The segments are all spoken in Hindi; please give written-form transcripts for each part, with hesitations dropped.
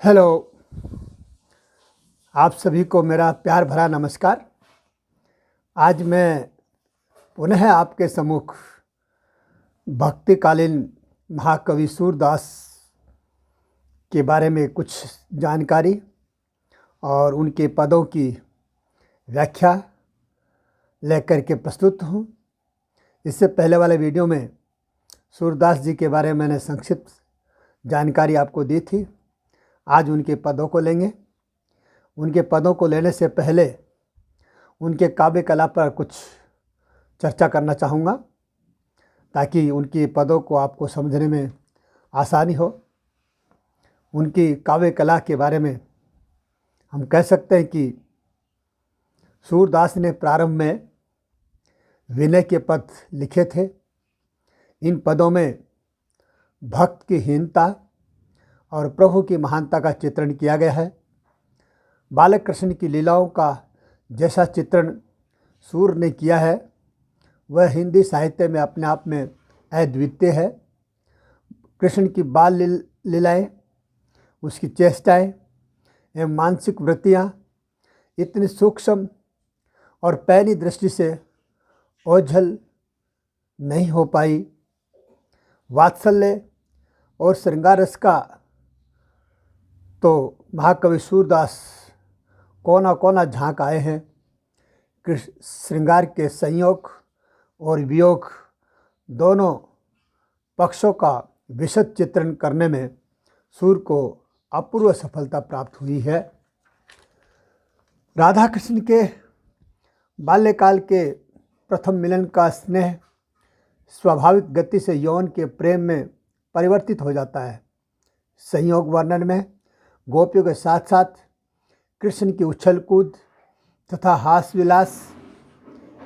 हेलो। आप सभी को मेरा प्यार भरा नमस्कार। आज मैं पुनः आपके सम्मुख भक्तिकालीन महाकवि सूरदास के बारे में कुछ जानकारी और उनके पदों की व्याख्या लेकर के प्रस्तुत हूँ। इससे पहले वाले वीडियो में सूरदास जी के बारे में मैंने संक्षिप्त जानकारी आपको दी थी। आज उनके पदों को लेंगे। उनके पदों को लेने से पहले उनके काव्य कला पर कुछ चर्चा करना चाहूँगा ताकि उनकी पदों को आपको समझने में आसानी हो। उनकी काव्य कला के बारे में हम कह सकते हैं कि सूरदास ने प्रारंभ में विनय के पद लिखे थे। इन पदों में भक्त की हीनता और प्रभु की महानता का चित्रण किया गया है। बालक कृष्ण की लीलाओं का जैसा चित्रण सूर ने किया है वह हिंदी साहित्य में अपने आप में अद्वितीय है। कृष्ण की बाल लीलाएँ, उसकी चेष्टाएँ एवं मानसिक वृत्तियाँ इतनी सूक्ष्म और पैनी दृष्टि से ओझल नहीं हो पाई। वात्सल्य और श्रृंगार रस का तो महाकवि सूरदास कोना कोना झांक आए हैं। कृष्ण श्रृंगार के संयोग और वियोग दोनों पक्षों का विशद चित्रण करने में सूर को अपूर्व सफलता प्राप्त हुई है। राधा कृष्ण के बाल्यकाल के प्रथम मिलन का स्नेह स्वाभाविक गति से यौन के प्रेम में परिवर्तित हो जाता है। संयोग वर्णन में गोपियों के साथ साथ कृष्ण की उछल कूद तथा हास विलास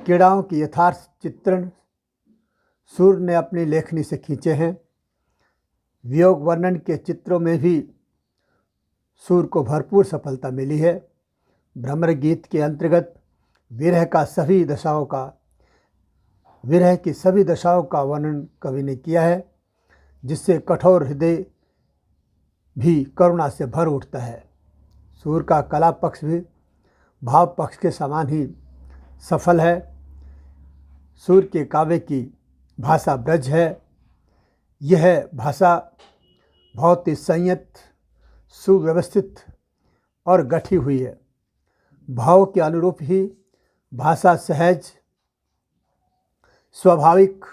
क्रीड़ाओं की यथार्थ चित्रण सूर ने अपनी लेखनी से खींचे हैं। वियोग वर्णन के चित्रों में भी सूर को भरपूर सफलता मिली है। भ्रमर गीत के अंतर्गत विरह की सभी दशाओं का वर्णन कवि ने किया है, जिससे कठोर हृदय भी करुणा से भर उठता है। सूर का कला पक्ष भी भाव पक्ष के समान ही सफल है। सूर के काव्य की भाषा ब्रज है। यह भाषा बहुत ही संयत, सुव्यवस्थित और गठी हुई है। भाव के अनुरूप ही भाषा सहज, स्वाभाविक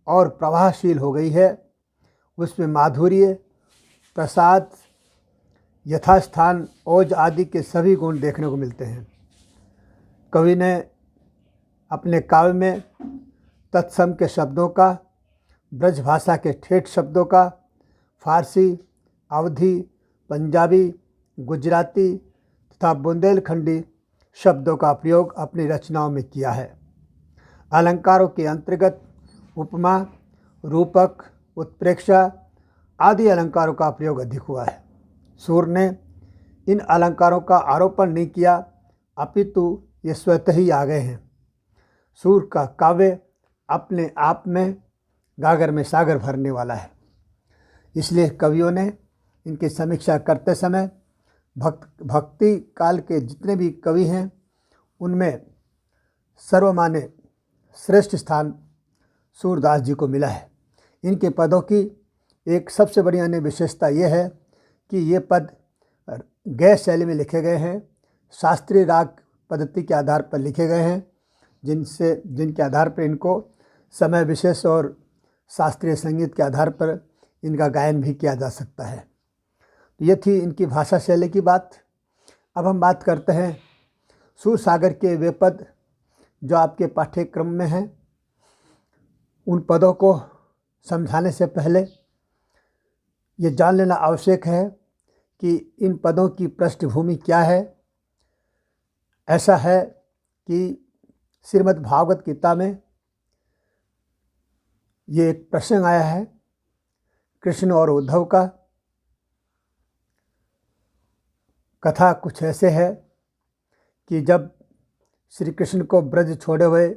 और प्रवाहशील हो गई है। उसमें माधुर्य, प्रसाद, यथास्थान, ओज आदि के सभी गुण देखने को मिलते हैं। कवि ने अपने काव्य में तत्सम के शब्दों का, ब्रज भाषा के ठेठ शब्दों का, फारसी, अवधी, पंजाबी, गुजराती तथा बुंदेलखंडी शब्दों का प्रयोग अपनी रचनाओं में किया है। अलंकारों के अंतर्गत उपमा, रूपक, उत्प्रेक्षा आदि अलंकारों का प्रयोग अधिक हुआ है। सूर ने इन अलंकारों का आरोपण नहीं किया, अपितु ये स्वतः ही आ गए हैं। सूर का काव्य अपने आप में गागर में सागर भरने वाला है। इसलिए कवियों ने इनकी समीक्षा करते समय भक्ति काल के जितने भी कवि हैं उनमें सर्वमान्य श्रेष्ठ स्थान सूरदास जी को मिला है। इनके पदों की एक सबसे बड़ी अन्य विशेषता यह है कि ये पद गैर शैली में लिखे गए हैं। शास्त्रीय राग पद्धति के आधार पर लिखे गए हैं, जिनके आधार पर इनको समय विशेष और शास्त्रीय संगीत के आधार पर इनका गायन भी किया जा सकता है। ये थी इनकी भाषा शैली की बात। अब हम बात करते हैं सूर सागर के वे पद जो आपके पाठ्यक्रम में हैं। उन पदों को समझाने से पहले ये जान लेना आवश्यक है कि इन पदों की पृष्ठभूमि क्या है। ऐसा है कि श्रीमद् भागवत गीता में ये एक प्रसंग आया है कृष्ण और उद्धव का। कथा कुछ ऐसे है कि जब श्री कृष्ण को ब्रज छोड़े हुए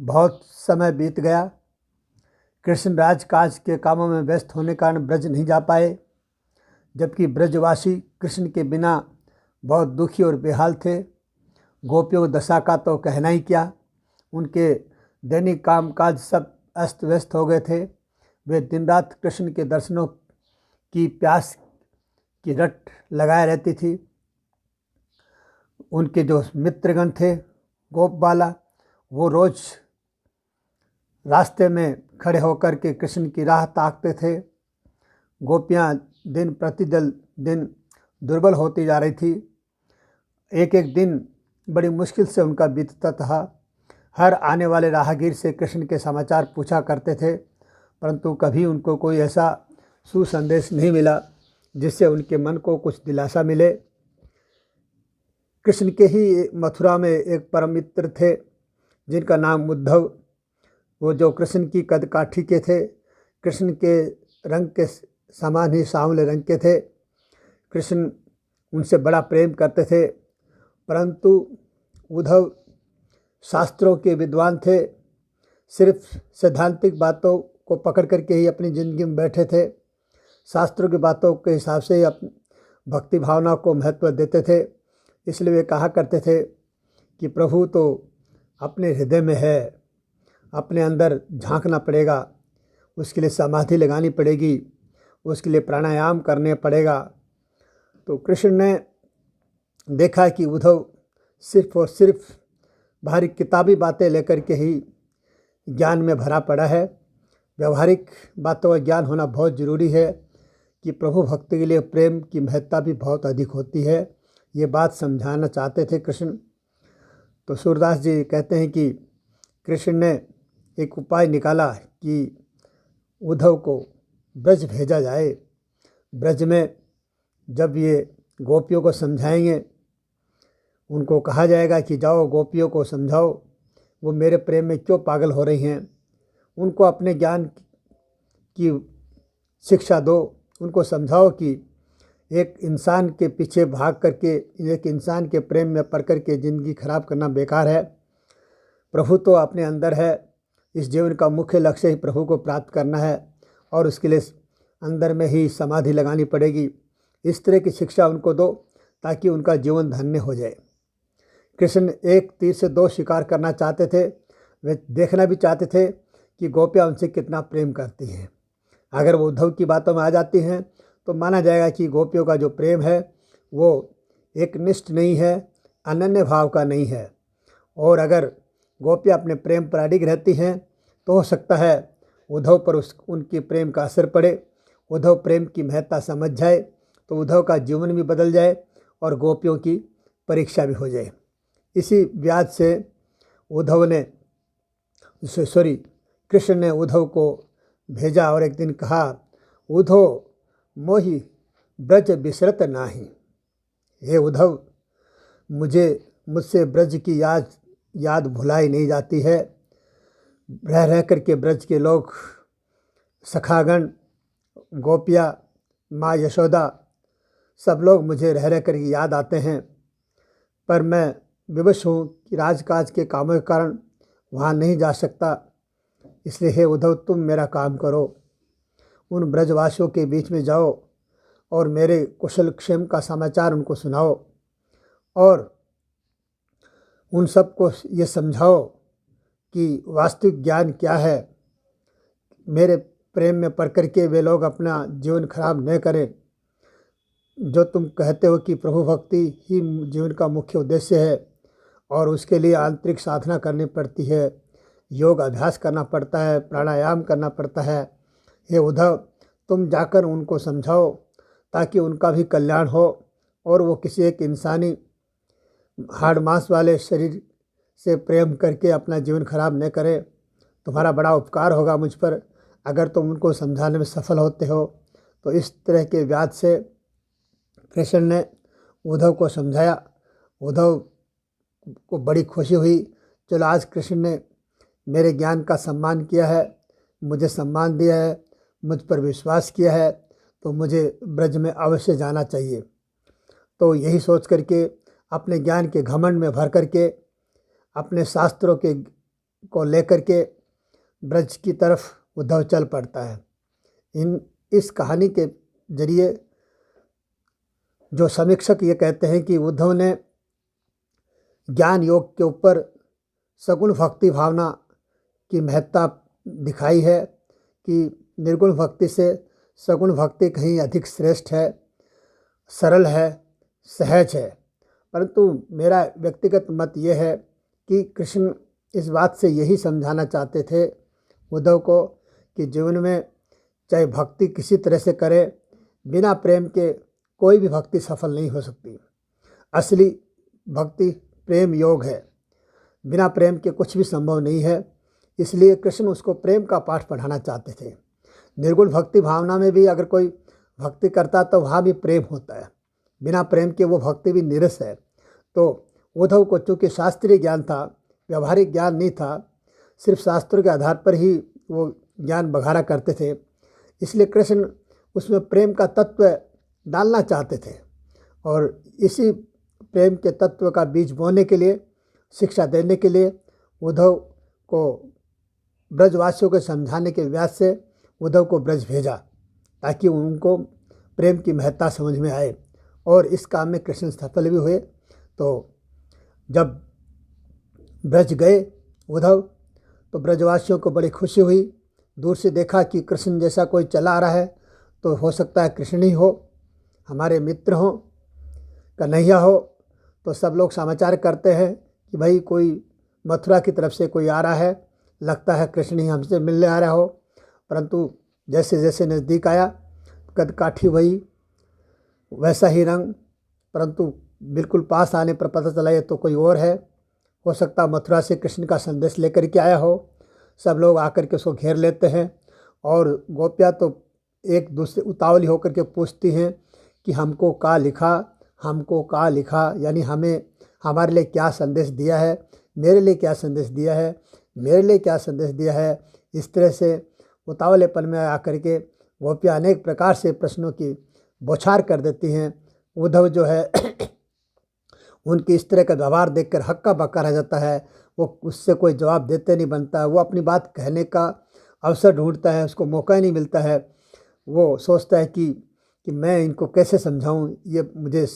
बहुत समय बीत गया, कृष्ण राजकाज के कामों में व्यस्त होने के कारण ब्रज नहीं जा पाए। जबकि ब्रजवासी कृष्ण के बिना बहुत दुखी और बेहाल थे। गोपियों की दशा का तो कहना ही क्या, उनके दैनिक कामकाज सब अस्त व्यस्त हो गए थे। वे दिन रात कृष्ण के दर्शनों की प्यास की रट लगाए रहती थी। उनके जो मित्रगण थे गोप बाला, वो रोज रास्ते में खड़े होकर के कृष्ण की राह ताकते थे। गोपियाँ दिन प्रतिदिन दुर्बल होती जा रही थी। एक एक दिन बड़ी मुश्किल से उनका बीतता था। हर आने वाले राहगीर से कृष्ण के समाचार पूछा करते थे, परंतु कभी उनको कोई ऐसा सुसंदेश नहीं मिला जिससे उनके मन को कुछ दिलासा मिले। कृष्ण के ही मथुरा में एक परम मित्र थे जिनका नाम उद्धव। वो जो कृष्ण की कद काठी के थे, कृष्ण के रंग के समान ही सांवले रंग के थे। कृष्ण उनसे बड़ा प्रेम करते थे, परंतु उद्धव शास्त्रों के विद्वान थे। सिर्फ सैद्धांतिक बातों को पकड़ करके ही अपनी ज़िंदगी में बैठे थे। शास्त्रों की बातों के हिसाब से ही अपनी भक्ति भावना को महत्व देते थे। इसलिए वे कहा करते थे कि प्रभु तो अपने हृदय में है, अपने अंदर झांकना पड़ेगा, उसके लिए समाधि लगानी पड़ेगी, उसके लिए प्राणायाम करने पड़ेगा। तो कृष्ण ने देखा कि उद्धव सिर्फ और सिर्फ बाहरी किताबी बातें लेकर के ही ज्ञान में भरा पड़ा है। व्यवहारिक बातों का ज्ञान होना बहुत ज़रूरी है कि प्रभु भक्ति के लिए प्रेम की महत्ता भी बहुत अधिक होती है। ये बात समझाना चाहते थे कृष्ण। तो सूरदास जी कहते हैं कि कृष्ण ने एक उपाय निकाला कि उद्धव को ब्रज भेजा जाए। ब्रज में जब ये गोपियों को समझाएंगे, उनको कहा जाएगा कि जाओ गोपियों को समझाओ वो मेरे प्रेम में क्यों पागल हो रही हैं, उनको अपने ज्ञान की शिक्षा दो, उनको समझाओ कि एक इंसान के पीछे भाग करके, एक इंसान के प्रेम में पड़ करके ज़िंदगी खराब करना बेकार है। प्रभु तो अपने अंदर है। इस जीवन का मुख्य लक्ष्य ही प्रभु को प्राप्त करना है और उसके लिए अंदर में ही समाधि लगानी पड़ेगी। इस तरह की शिक्षा उनको दो ताकि उनका जीवन धन्य हो जाए। कृष्ण एक तीर से दो शिकार करना चाहते थे। वे देखना भी चाहते थे कि गोपियाँ उनसे कितना प्रेम करती हैं। अगर वो उद्धव की बातों में आ जाती हैं तो माना जाएगा कि गोपियों का जो प्रेम है वो एक निष्ठ नहीं है, अनन्य भाव का नहीं है। और अगर गोपियाँ अपने प्रेम पर अडिग रहती हैं तो हो सकता है उद्धव पर उनके प्रेम का असर पड़े, उद्धव प्रेम की महत्ता समझ जाए, तो उद्धव का जीवन भी बदल जाए और गोपियों की परीक्षा भी हो जाए। इसी व्याज से कृष्ण ने उद्धव को भेजा और एक दिन कहा, उद्धव मोहि ब्रज बिसरत नाही। हे उद्धव, मुझसे ब्रज की याद भुलाई नहीं जाती है। रह करके ब्रज के लोग, सखागण, गोपियाँ, माँ यशोदा, सब लोग मुझे रह कर याद आते हैं, पर मैं विवश हूँ कि राजकाज के कामों के कारण वहाँ नहीं जा सकता। इसलिए हे उद्धव, तुम मेरा काम करो, उन ब्रजवासियों के बीच में जाओ और मेरे कुशल क्षेम का समाचार उनको सुनाओ और उन सबको ये समझाओ कि वास्तविक ज्ञान क्या है। मेरे प्रेम में पड़ कर के वे लोग अपना जीवन खराब न करें। जो तुम कहते हो कि प्रभु भक्ति ही जीवन का मुख्य उद्देश्य है और उसके लिए आंतरिक साधना करनी पड़ती है, योग अभ्यास करना पड़ता है, प्राणायाम करना पड़ता है। हे उद्धव, तुम जाकर उनको समझाओ ताकि उनका भी कल्याण हो और वो किसी एक इंसानी हाड़ मांस वाले शरीर से प्रेम करके अपना जीवन खराब न करें। तुम्हारा बड़ा उपकार होगा मुझ पर अगर तुम उनको समझाने में सफल होते हो। तो इस तरह के व्याज से कृष्ण ने उद्धव को समझाया। उद्धव को बड़ी खुशी हुई, चलो आज कृष्ण ने मेरे ज्ञान का सम्मान किया है, मुझे सम्मान दिया है, मुझ पर विश्वास किया है, तो मुझे ब्रज में अवश्य जाना चाहिए। तो यही सोच करके अपने ज्ञान के घमंड में भर करके अपने शास्त्रों के को लेकर के ब्रज की तरफ उद्धव चल पड़ता है। इस कहानी के जरिए जो समीक्षक ये कहते हैं कि उद्धव ने ज्ञान योग के ऊपर सगुण भक्ति भावना की महत्ता दिखाई है कि निर्गुण भक्ति से सगुण भक्ति कहीं अधिक श्रेष्ठ है, सरल है, सहज है। परंतु मेरा व्यक्तिगत मत ये है कि कृष्ण इस बात से यही समझाना चाहते थे उद्धव को कि जीवन में चाहे भक्ति किसी तरह से करे, बिना प्रेम के कोई भी भक्ति सफल नहीं हो सकती। असली भक्ति प्रेम योग है, बिना प्रेम के कुछ भी संभव नहीं है। इसलिए कृष्ण उसको प्रेम का पाठ पढ़ाना चाहते थे। निर्गुण भक्ति भावना में भी अगर कोई भक्ति करता तो वहाँ भी प्रेम होता है, बिना प्रेम के वो भक्ति भी निरस है। तो उद्धव को चूँकि शास्त्रीय ज्ञान था, व्यवहारिक ज्ञान नहीं था, सिर्फ शास्त्रों के आधार पर ही वो ज्ञान बघारा करते थे, इसलिए कृष्ण उसमें प्रेम का तत्व डालना चाहते थे और इसी प्रेम के तत्व का बीज बोने के लिए, शिक्षा देने के लिए उद्धव को ब्रजवासियों को समझाने के व्यास से उद्धव को ब्रज भेजा ताकि उनको प्रेम की महत्ता समझ में आए और इस काम में कृष्ण सफल भी हुए। तो जब ब्रज गए उद्धव तो ब्रजवासियों को बड़ी खुशी हुई। दूर से देखा कि कृष्ण जैसा कोई चला आ रहा है तो हो सकता है कृष्ण ही हो, हमारे मित्र हो, कन्हैया हो। तो सब लोग समाचार करते हैं कि भाई कोई मथुरा की तरफ से कोई आ रहा है, लगता है कृष्ण ही हमसे मिलने आ रहा हो। परंतु जैसे जैसे नज़दीक आया, कद काठी वही, वैसा ही रंग, परंतु बिल्कुल पास आने पर पता चला ये तो कोई और है। हो सकता मथुरा से कृष्ण का संदेश लेकर के आया हो। सब लोग आकर के उसको घेर लेते हैं और गोपियाँ तो एक दूसरे उतावली होकर के पूछती हैं कि हमको का लिखा, हमको का लिखा, यानी हमें हमारे लिए क्या संदेश दिया है, मेरे लिए क्या संदेश दिया है, मेरे लिए क्या संदेश दिया है। इस तरह से उतावलेपन में आकर के गोपियाँ अनेक प्रकार से प्रश्नों की बौछार कर देती हैं। उद्धव जो है उनकी इस तरह का व्यवहार देखकर हक्का बक्का रह जाता है। वो उससे कोई जवाब देते नहीं बनता, वो अपनी बात कहने का अवसर ढूंढता है, उसको मौका ही नहीं मिलता है। वो सोचता है कि मैं इनको कैसे समझाऊं, ये मुझे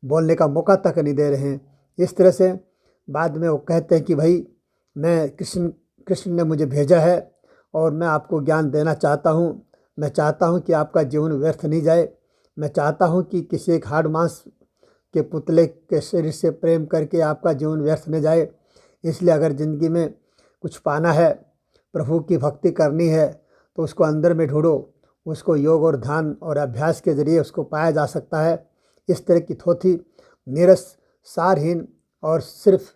बोलने का मौका तक नहीं दे रहे हैं। इस तरह से बाद में वो कहते हैं कि भाई मैं कृष्ण ने मुझे भेजा है और मैं आपको ज्ञान देना चाहता हूँ। मैं चाहता हूँ कि आपका जीवन व्यर्थ नहीं जाए। मैं चाहता हूँ कि किसी एक हाड़ मांस के पुतले के शरीर से प्रेम करके आपका जीवन व्यर्थ न जाए। इसलिए अगर ज़िंदगी में कुछ पाना है, प्रभु की भक्ति करनी है, तो उसको अंदर में ढूंढो। उसको योग और ध्यान और अभ्यास के ज़रिए उसको पाया जा सकता है। इस तरह की थोथी नीरस, सारहीन और सिर्फ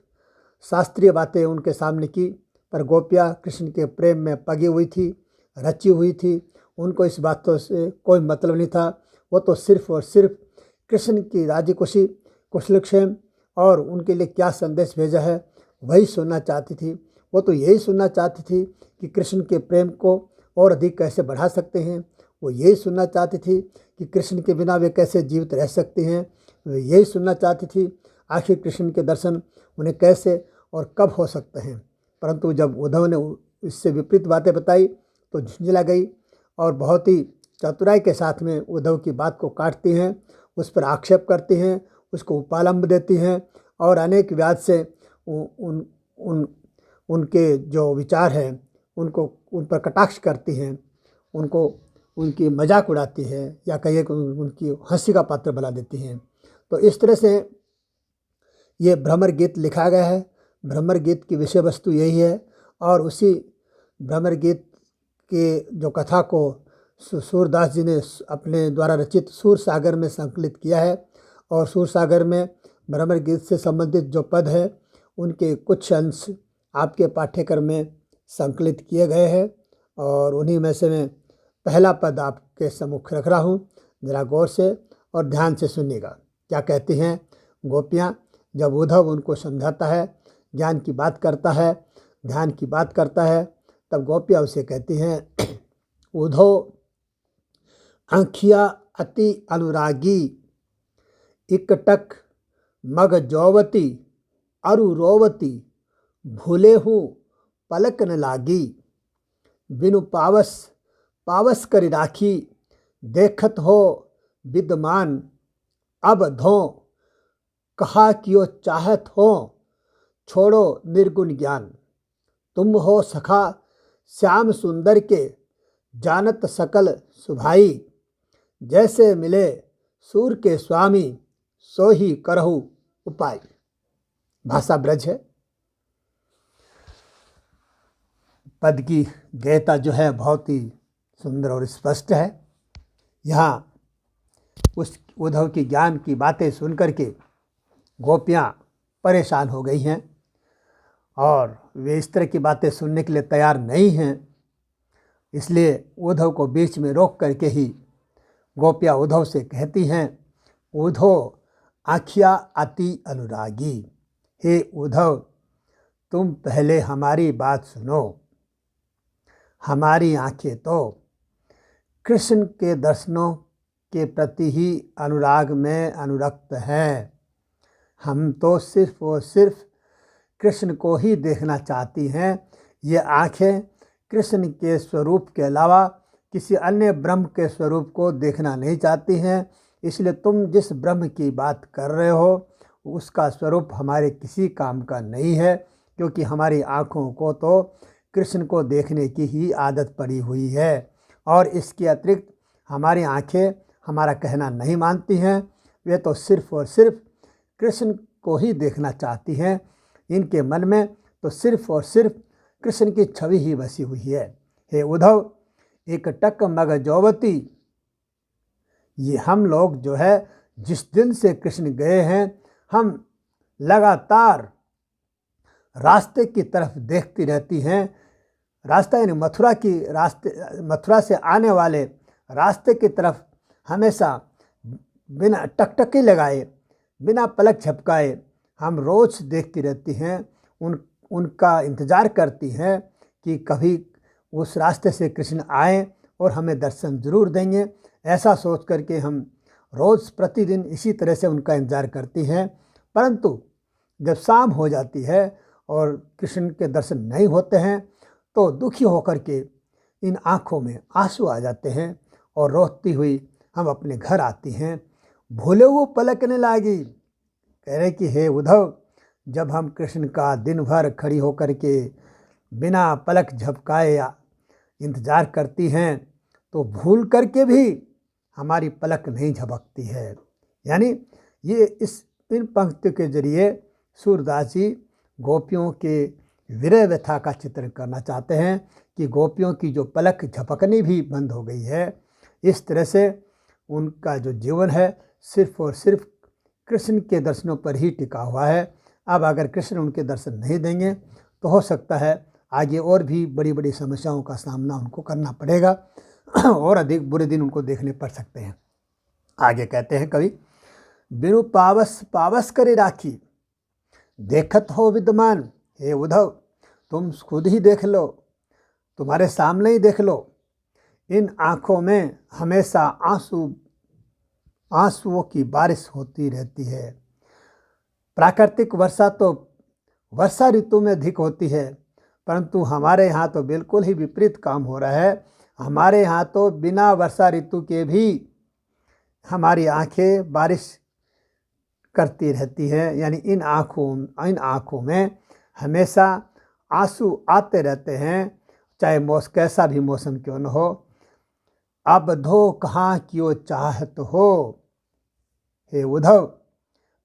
शास्त्रीय बातें उनके सामने की, पर गोपियाँ कृष्ण के प्रेम में पगी हुई थी, रची हुई थी। उनको इस बातों से कोई मतलब नहीं था। वो तो सिर्फ और सिर्फ कृष्ण की राजी खुशी, कुशलक्षेम और उनके लिए क्या संदेश भेजा है वही सुनना चाहती थी। वो तो यही सुनना चाहती थी कि कृष्ण के प्रेम को और अधिक कैसे बढ़ा सकते हैं। वो यही सुनना चाहती थी कि कृष्ण के बिना वे कैसे जीवित रह सकते हैं। वे यही सुनना चाहती थी आखिर कृष्ण के दर्शन उन्हें कैसे और कब हो सकते हैं। परंतु जब उद्धव ने इससे विपरीत बातें बताई तो झुंझला गई और बहुत ही चतुराई के साथ में उद्धव की बात को काटती हैं, उस पर आक्षेप करती हैं, उसको उपालंब देती हैं और अनेक व्याज से उनके जो विचार हैं उनको उन पर कटाक्ष करती हैं, उनको उनकी मजाक उड़ाती है या कहिए कि उनकी हंसी का पात्र बना देती हैं। तो इस तरह से ये भ्रमर गीत लिखा गया है। भ्रमर गीत की विषय वस्तु यही है और उसी भ्रमर गीत के जो कथा को सूरदास जी ने अपने द्वारा रचित सूर सागर में संकलित किया है और सूर सागर में भ्रमर गीत से संबंधित जो पद है उनके कुछ अंश आपके पाठ्यक्रम में संकलित किए गए हैं और उन्हीं में से मैं पहला पद आपके सम्मुख रख रहा हूँ। ज़रा गौर से और ध्यान से सुनिएगा। क्या कहती हैं गोपियाँ जब उद्धव उनको समझाता है, ज्ञान की बात करता है, ध्यान की बात करता है, तब गोपियाँ उसे कहती हैं, उद्धव आँखिया अति अनुरागी, इकटक मग जौवती अरु रोवती, भूले हूँ पलक न लागी, बिनु पावस करि राखी, देखत हो विद्यमान अब धो कहा कियो चाहत हो, छोड़ो निर्गुण ज्ञान। तुम हो सखा श्याम सुंदर के, जानत सकल सुभाई। जैसे मिले सूर के स्वामी, सो ही करहु उपाय। भाषा ब्रज है। पद की गयता जो है बहुत ही सुंदर और स्पष्ट है। यहाँ उस उद्धव की ज्ञान की बातें सुनकर के गोपियाँ परेशान हो गई हैं और वे इस तरह की बातें सुनने के लिए तैयार नहीं हैं। इसलिए उद्धव को बीच में रोक करके ही गोपियाँ उद्धव से कहती हैं, उद्धव आखिया अति अनुरागी। हे उद्धव, तुम पहले हमारी बात सुनो। हमारी आंखें तो कृष्ण के दर्शनों के प्रति ही अनुराग में अनुरक्त हैं। हम तो सिर्फ और सिर्फ कृष्ण को ही देखना चाहती हैं। ये आंखें कृष्ण के स्वरूप के अलावा किसी अन्य ब्रह्म के स्वरूप को देखना नहीं चाहती हैं। इसलिए तुम जिस ब्रह्म की बात कर रहे हो उसका स्वरूप हमारे किसी काम का नहीं है, क्योंकि हमारी आँखों को तो कृष्ण को देखने की ही आदत पड़ी हुई है और इसके अतिरिक्त हमारी आँखें हमारा कहना नहीं मानती हैं। वे तो सिर्फ और सिर्फ कृष्ण को ही देखना चाहती हैं। इनके मन में तो सिर्फ और सिर्फ कृष्ण की छवि ही बसी हुई है। हे उद्धव, एक टक मग जौवती। ये हम लोग जो है जिस दिन से कृष्ण गए हैं, हम लगातार रास्ते की तरफ देखती रहती हैं। रास्ता यानी मथुरा से आने वाले रास्ते की तरफ हमेशा बिना टकटकी लगाए, बिना पलक झपकाए हम रोज़ देखती रहती हैं। उनका इंतज़ार करती हैं कि कभी उस रास्ते से कृष्ण आए और हमें दर्शन ज़रूर देंगे। ऐसा सोच करके हम रोज़ प्रतिदिन इसी तरह से उनका इंतज़ार करती हैं। परंतु जब शाम हो जाती है और कृष्ण के दर्शन नहीं होते हैं तो दुखी होकर के इन आँखों में आंसू आ जाते हैं और रोती हुई हम अपने घर आती हैं। भूले वो पलकने लागी। कह रहे कि हे उद्धव, जब हम कृष्ण का दिन भर खड़ी होकर के बिना पलक झपकाए इंतज़ार करती हैं तो भूल करके भी हमारी पलक नहीं झपकती है। यानी ये इन पंक्तियों के जरिए सूरदास जी गोपियों के विरह व्यथा का चित्रण करना चाहते हैं कि गोपियों की जो पलक झपकनी भी बंद हो गई है। इस तरह से उनका जो जीवन है सिर्फ और सिर्फ कृष्ण के दर्शनों पर ही टिका हुआ है। अब अगर कृष्ण उनके दर्शन नहीं देंगे तो हो सकता है आगे और भी बड़ी बड़ी समस्याओं का सामना उनको करना पड़ेगा और अधिक बुरे दिन उनको देखने पड़ सकते हैं। आगे कहते हैं कवि, बिनु पावस पावस करे राखी, देखत हो विद्यमान। हे उद्धव, तुम खुद ही देख लो, तुम्हारे सामने ही देख लो। इन आँखों में हमेशा आंसुओं की बारिश होती रहती है। प्राकृतिक वर्षा तो वर्षा ऋतु में अधिक होती है, परंतु हमारे यहाँ तो बिल्कुल ही विपरीत काम हो रहा है। हमारे यहाँ तो बिना वर्षा ऋतु के भी हमारी आँखें बारिश करती रहती हैं। यानी इन आँखों में हमेशा आंसू आते रहते हैं, चाहे कैसा भी मौसम क्यों न हो। अब धो कहाँ क्यों चाहत हो। हे उद्धव,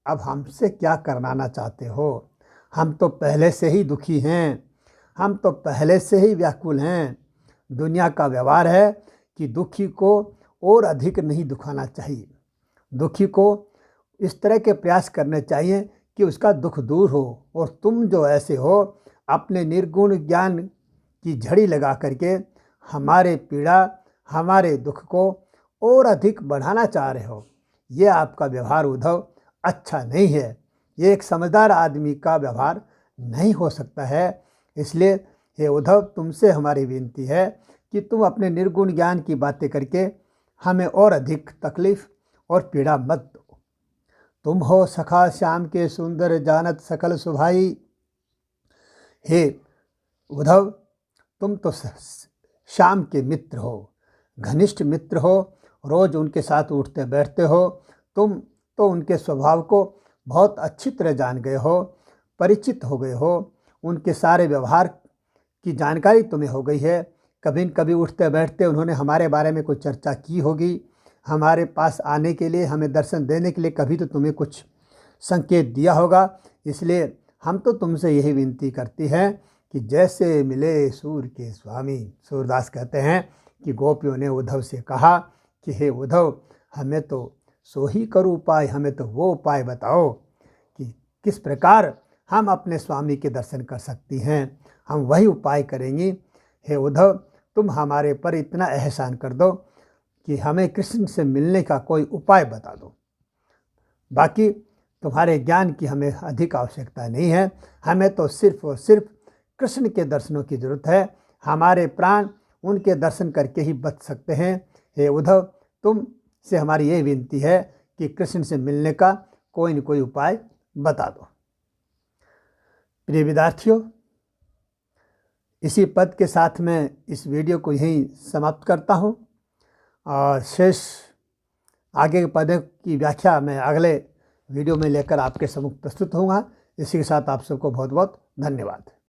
अब हमसे क्या करवाना चाहते हो। हम तो पहले से ही दुखी हैं, हम तो पहले से ही व्याकुल हैं। दुनिया का व्यवहार है कि दुखी को और अधिक नहीं दुखाना चाहिए। दुखी को इस तरह के प्रयास करने चाहिए कि उसका दुख दूर हो। और तुम जो ऐसे हो, अपने निर्गुण ज्ञान की झड़ी लगा करके हमारे पीड़ा, हमारे दुख को और अधिक बढ़ाना चाह रहे हो। ये आपका व्यवहार उद्धव अच्छा नहीं है। ये एक समझदार आदमी का व्यवहार नहीं हो सकता है। इसलिए हे उद्धव, तुमसे हमारी विनती है कि तुम अपने निर्गुण ज्ञान की बातें करके हमें और अधिक तकलीफ और पीड़ा मत दो। तुम हो सखा श्याम के सुंदर, जानत सकल सुभाई। हे उद्धव, तुम तो श्याम के मित्र हो, घनिष्ठ मित्र हो, रोज़ उनके साथ उठते बैठते हो। तो उनके स्वभाव को बहुत अच्छी तरह जान गए हो, परिचित हो गए हो, उनके सारे व्यवहार की जानकारी तुम्हें हो गई है। कभी न कभी उठते बैठते उन्होंने हमारे बारे में कोई चर्चा की होगी, हमारे पास आने के लिए, हमें दर्शन देने के लिए कभी तो तुम्हें कुछ संकेत दिया होगा। इसलिए हम तो तुमसे यही विनती करती हैं कि जैसे मिले सूर के स्वामी, सूरदास कहते हैं कि गोपियों ने उद्धव से कहा कि हे उद्धव, हमें तो सो ही करो उपाय, हमें तो वो उपाय बताओ कि किस प्रकार हम अपने स्वामी के दर्शन कर सकती हैं। हम वही उपाय करेंगी। हे उद्धव, तुम हमारे पर इतना एहसान कर दो कि हमें कृष्ण से मिलने का कोई उपाय बता दो। बाकी तुम्हारे ज्ञान की हमें अधिक आवश्यकता नहीं है, हमें तो सिर्फ और सिर्फ कृष्ण के दर्शनों की जरूरत है। हमारे प्राण उनके दर्शन करके ही बच सकते हैं। हे उद्धव, तुम से हमारी ये विनती है कि कृष्ण से मिलने का कोई न कोई उपाय बता दो। प्रिय विद्यार्थियों, इसी पद के साथ मैं इस वीडियो को यहीं समाप्त करता हूँ और शेष आगे के पदों की व्याख्या मैं अगले वीडियो में लेकर आपके सम्मुख प्रस्तुत होऊंगा। इसी के साथ आप सबको बहुत बहुत धन्यवाद।